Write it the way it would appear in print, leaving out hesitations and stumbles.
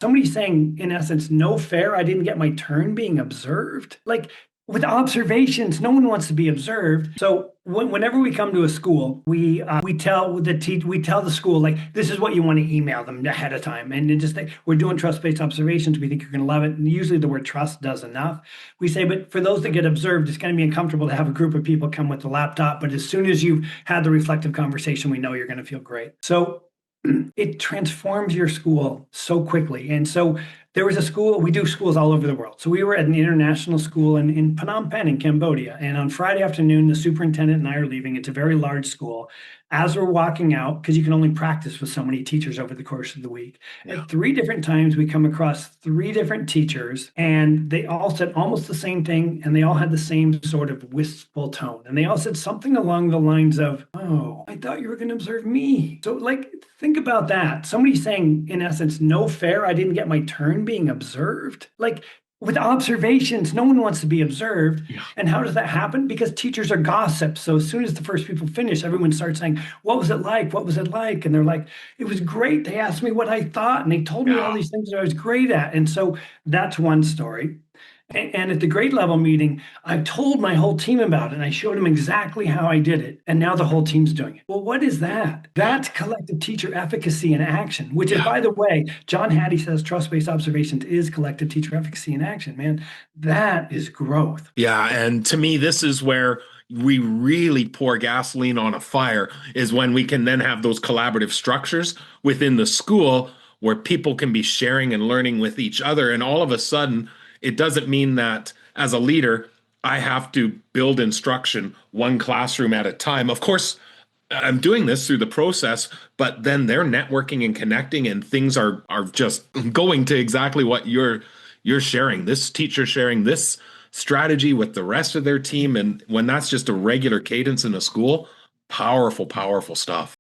Somebody's saying, in essence, no fair, I didn't get my turn being observed. Like with observations, no one wants to be observed. So whenever we come to a school, we tell the school, like, this is what you want to email them ahead of time, and then just like, we're doing trust-based observations. We think you're going to love it, and usually the word trust does enough. We say, but for those that get observed, it's going to be uncomfortable to have a group of people come with a laptop. But as soon as you've had the reflective conversation, we know you're going to feel great. So it transforms your school so quickly. And so there was a school, we do schools all over the world. So we were at an international school in Phnom Penh in Cambodia. And on Friday afternoon, the superintendent and I are leaving. It's a very large school. As we're walking out, because you can only practice with so many teachers over the course of the week, at 3 different times we come across 3 different teachers, and they all said almost the same thing, and they all had the same sort of wistful tone. And they all said something along the lines of, "Oh, I thought you were going to observe me." So, like, think about that. Somebody saying, in essence, no fair, I didn't get my turn being observed. Like, with observations, no one wants to be observed. Yeah. And how does that happen? Because teachers are gossips. So as soon as the first people finish, everyone starts saying, "What was it like? What was it like?" And they're like, "It was great. They asked me what I thought, and they told me all Yeah. these things that I was great at." And so that's one story. And at the grade level meeting, I told my whole team about it, and I showed them exactly how I did it. And now the whole team's doing it. Well, what is that? That's collective teacher efficacy in action, which is, Yeah. by the way, John Hattie says trust-based observations is collective teacher efficacy in action, man. That is growth. Yeah. And to me, this is where we really pour gasoline on a fire, is when we can then have those collaborative structures within the school where people can be sharing and learning with each other. And all of a sudden, it doesn't mean that as a leader, I have to build instruction one classroom at a time. Of course, I'm doing this through the process, but then they're networking and connecting, and things are just going to exactly what you're sharing. This teacher sharing this strategy with the rest of their team, and when that's just a regular cadence in a school, powerful, powerful stuff.